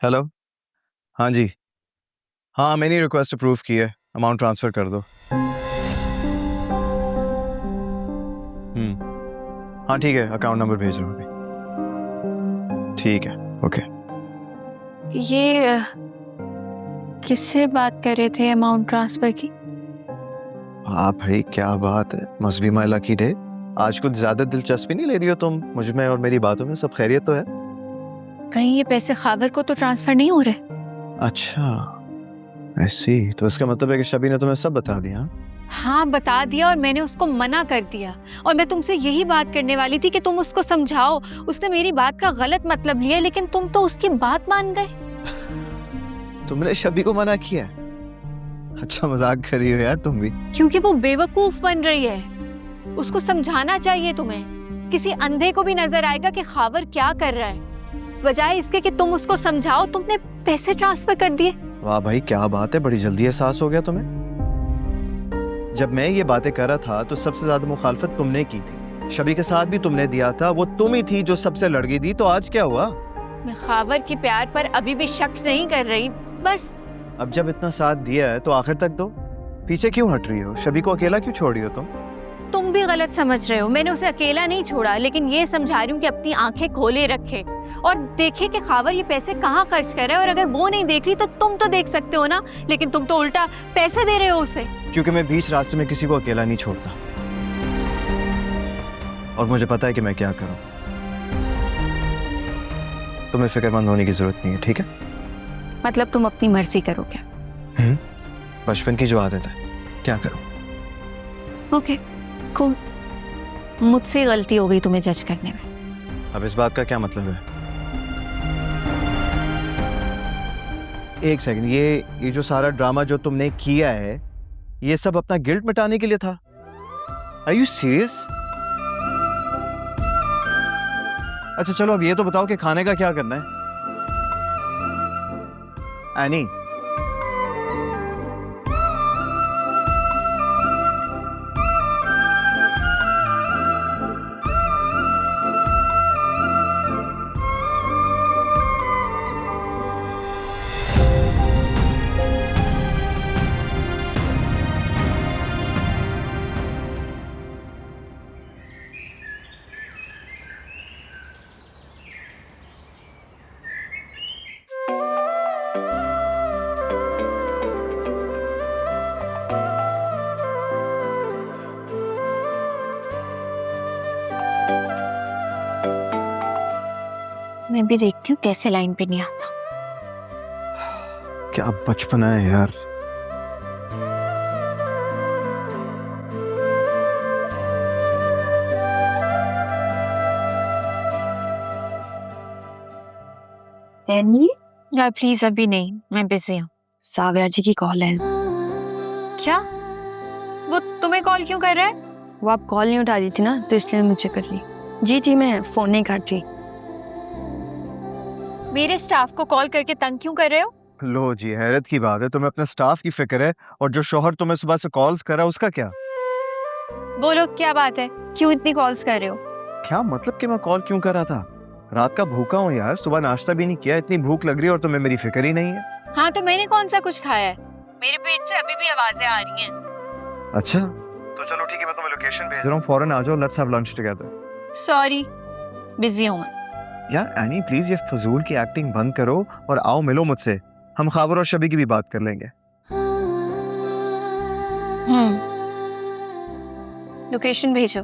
Hello. हाँ जी। हाँ, मैंने रिक्वेस्ट अप्रूव की है, अमाउंट ट्रांसफ़र कर दो। हाँ ठीक है, अकाउंट नंबर भेज रहा हूँ अभी। ठीक है, ओके। ये किससे बात कर रहे थे अमाउंट ट्रांसफर की? हाँ भाई, क्या बात है, must be my lucky day. आज कुछ ज्यादा दिलचस्पी नहीं ले रही हो तुम मुझ में और मेरी बातों में? सब खैरियत तो है? कहीं ये पैसे खावर को तो ट्रांसफर नहीं हो रहे? अच्छा, ऐसी तो इसका मतलब है कि शबी ने तुम्हें सब बता दिया? हाँ बता दिया, और मैंने उसको मना कर दिया। और मैं तुमसे यही बात करने वाली थी कि तुम उसको समझाओ। उसने मेरी बात का गलत मतलब लिया, लेकिन तुम तो उसकी बात मान गए। तुमने शबी को मना किया? अच्छा मजाक कर रही हो यार तुम भी। क्योंकि वो बेवकूफ बन रही है। उसको समझाना चाहिए तुम्हें। किसी अंधे को भी नजर आएगा कि खावर क्या कर रहा है। बजाय इसके कि तुम उसको समझाओ, तुमने पैसे ट्रांसफर कर दिए। वाह भाई, क्या बात है, बड़ी जल्दी एहसास हो गया तुम्हें। जब मैं ये बातें कर रहा था तो सबसे ज्यादा मुखालफत तुमने की थी। शबी के साथ भी तुमने दिया था, वो तुम ही थी जो सबसे लड़की थी। तो आज क्या हुआ? मैं खावर के प्यार पर अभी भी शक नहीं कर रही, बस। अब जब इतना साथ दिया है तो आखिर तक दो। पीछे क्यों हट रही हो? शबी को अकेला क्यों छोड़ रही हो तुम भी गलत समझ रहे हो। मैंने उसे अकेला नहीं छोड़ा, लेकिन ये समझा रही हूँ कि अपनी आंखें खोले रखे और देखे कि खावर ये पैसे कहाँ खर्च कर रहा है। और अगर वो नहीं देख रही तो तुम तो देख सकते हो ना, लेकिन तुम तो उल्टा पैसे दे रहे हो उसे। क्योंकि मैं बीच रास्ते में किसी को अकेला नहीं छोड़ता, और मुझे पता है कि मैं क्या करूं। तुम्हें फिक्रमंद होने की जरूरत नहीं है, ठीक है? मतलब तुम अपनी मर्जी करोगे? बचपन की जो आदत है, क्या करूं? Okay cool. मुझसे गलती हो गई तुम्हें जज करने में। अब इस बात का क्या मतलब है? एक सेकंड, ये जो सारा ड्रामा जो तुमने किया है, ये सब अपना गिल्ट मिटाने के लिए था? Are you serious? अच्छा चलो, अब ये तो बताओ कि खाने का क्या करना है? एनी, मैं भी देखती हूँ कैसे लाइन पे नहीं आता। क्या बचपना है यार। यार प्लीज अभी नहीं, मैं बिजी हूँ। साव्या जी की कॉल है। क्या? वो तुम्हें कॉल क्यों कर रहा है? वो आप कॉल नहीं उठा रही थी ना, तो इसलिए मुझे कर रही। जी मैं फोन नहीं काट रही। मेरे स्टाफ को कॉल करके तंग क्यों कर रहे हो? लो जी, हैरत की बात है, तुम्हें अपने स्टाफ की फिक्र है, और जो शोहर तुम्हें सुबह से कॉल्स कर रहा है उसका क्या? बोलो क्या बात है, क्यों इतनी कॉल्स कर रहे हो? क्या मतलब कि मैं कॉल क्यों कर रहा था? रात का भूखा हूँ यार, सुबह नाश्ता भी नहीं किया, इतनी भूख लग रही है और तुम्हें मेरी फिक्र ही नहीं है। हाँ तो मैंने कौन सा कुछ खाया है? मेरे पेट से अभी भी आवाजें आ रही हैं। अच्छा तो चलो ठीक है, मैं तुम्हें लोकेशन भेज रहा हूँ, फौरन आ जाओ, let's have lunch together. Sorry, busy हूँ मैं। यार एनी प्लीज, ये फजूल की एक्टिंग बंद करो और आओ मिलो मुझसे। हम खावर और शबी की भी बात कर लेंगे। लोकेशन भेजो।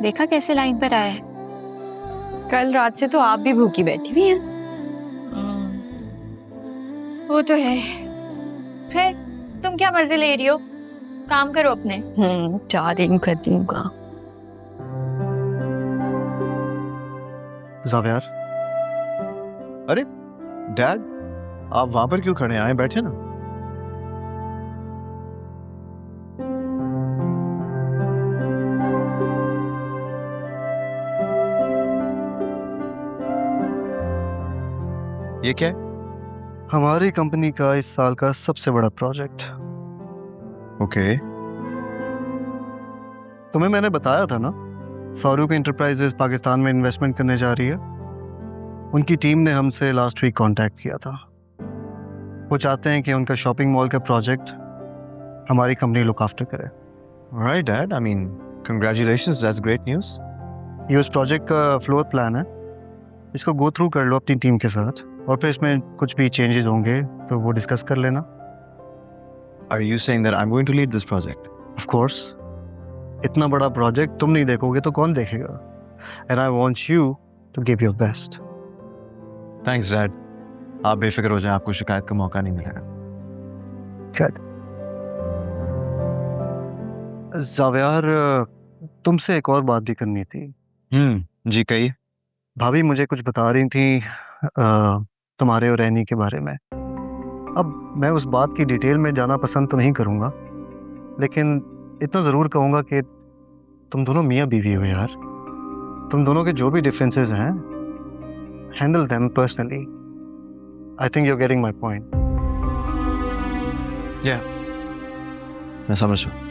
देखा कैसे लाइन पर आया है? कल रात से तो आप भी भूखी बैठी हुई हैं। वो तो है। फिर तुम क्या मजे ले रही हो? काम करो अपने। जा रही हूँ, कर रही हूँ काम। यार, अरे डैड, आप वहां पर क्यों खड़े हैं? आए बैठे ना। ये क्या है? हमारी कंपनी का इस साल का सबसे बड़ा प्रोजेक्ट। ओके। तुम्हें मैंने बताया था ना फारूक इंटरप्राइजेज पाकिस्तान में इन्वेस्टमेंट करने जा रही है। उनकी टीम ने हमसे लास्ट वीक कांटेक्ट किया था। वो चाहते हैं कि उनका शॉपिंग मॉल का प्रोजेक्ट हमारी कंपनी लुक आफ्टर करे। Right, Dad. I mean, congratulations. That's great news. ये उस प्रोजेक्ट का फ्लोर प्लान है, इसको गो थ्रू कर लो अपनी टीम के साथ, और फिर इसमें कुछ भी चेंजेस होंगे तो वो डिस्कस कर लेना। Are you saying that I'm going to lead this project? Of course, इतना बड़ा प्रोजेक्ट तुम नहीं देखोगे तो कौन देखेगा? And I want you to give your best. Thanks, Dad. आप बेफिक्र हो जाएं, आपको शिकायत का मौका नहीं मिलेगा। जावियार, तुमसे एक और बात भी करनी थी। जी कहिए। भाभी मुझे कुछ बता रही थी तुम्हारे और रैनी के बारे में। अब मैं उस बात की डिटेल में जाना पसंद तो नहीं करूँगा, लेकिन इतना ज़रूर कहूँगा कि तुम दोनों मियाँ बीवी हो यार। तुम दोनों के जो भी डिफरेंसेस हैं, handle them personally. I think you are getting my point. मैं समझ रहा हूँ।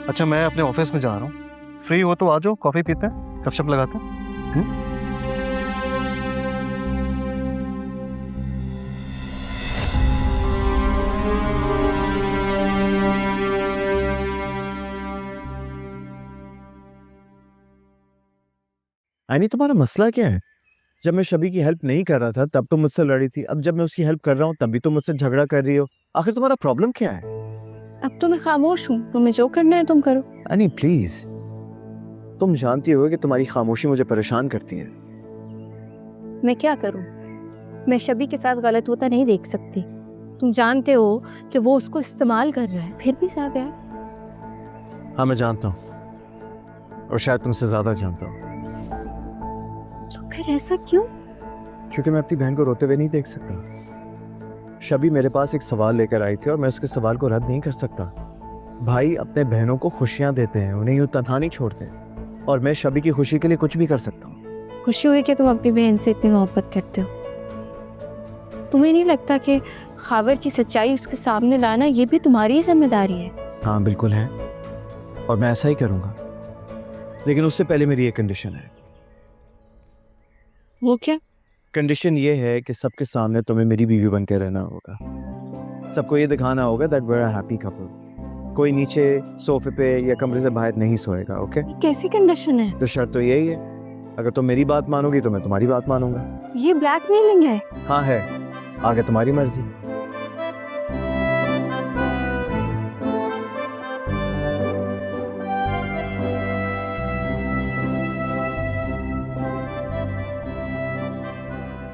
अच्छा, मैं अपने ऑफिस में जा रहा हूँ, फ्री हो तो आ जाओ, कॉफ़ी पीते हैं, गपशप लगाते हैं। नहीं, तुम्हारा मसला क्या है? जब मैं शबी की हेल्प नहीं कर रहा था तब तुम मुझसे लड़ी थी, अब जब मैं उसकी हेल्प कर रहा हूँ तब भी तुम मुझसे झगड़ा कर रही हो। आखिर तुम्हारा प्रॉब्लम क्या है? अब तो मैं खामोश हूँ, तुम्हें जो करना है तुम करो। नहीं प्लीज, तुम जानती हो कि तुम्हारी खामोशी मुझे परेशान करती है। मैं क्या करूँ? मैं शबी के साथ गलत होता नहीं देख सकती। तुम जानते हो कि वो उसको इस्तेमाल कर रहा है, फिर भी जावियार। हाँ मैं जानता हूँ, और शायद तुमसे ज्यादा जानता हूँ। तो फिर ऐसा क्यों? क्योंकि मैं अपनी बहन को रोते हुए नहीं देख सकता। शबी मेरे पास एक सवाल लेकर आई थी और मैं उसके सवाल को रद्द नहीं कर सकता। भाई अपने बहनों को खुशियाँ देते हैं, उन्हें यूँ तन्हा नहीं छोड़ते, और मैं शबी की खुशी के लिए कुछ भी कर सकता हूँ। खुशी हुई कि तुम अपनी बहन से इतनी मोहब्बत करते हो। तुम्हें नहीं लगता कि खावर की सच्चाई उसके सामने लाना ये भी तुम्हारी जिम्मेदारी है? हाँ बिल्कुल है, और मैं ऐसा ही करूँगा, लेकिन उससे पहले मेरी एक कंडीशन है। वो क्या? कंडीशन ये है कि सबके सामने तुम्हें मेरी बीवी बन के रहना होगा। सबको ये दिखाना होगा that we are a happy couple. कोई नीचे सोफे पे या कमरे से बाहर नहीं सोएगा, ओके? ये कैसी कंडीशन है? तो शर्त तो यही है, अगर तुम मेरी बात मानोगी तो मैं तुम्हारी बात मानूंगा। ये ब्लैकमेलिंग है। हाँ है, आगे तुम्हारी मर्जी।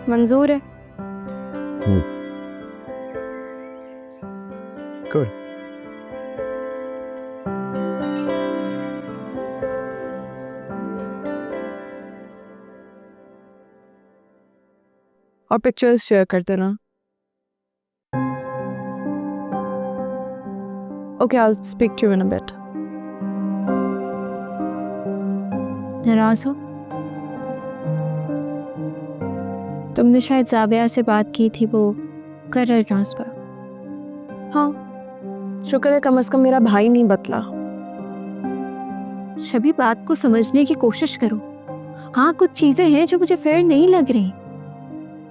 मंजूर है। गुड। और पिक्चर्स शेयर कर देना। Okay, I will speak to you in a bit. नाराज हो? तुमने शायद जावियार से बात की थी, वो कर रहे ट्रांसफर। हाँ, शुक्र है कम से कम मेरा भाई नहीं बतला। सभी बात को समझने की कोशिश करो। हाँ, कुछ चीजें हैं जो मुझे फेयर नहीं लग रही।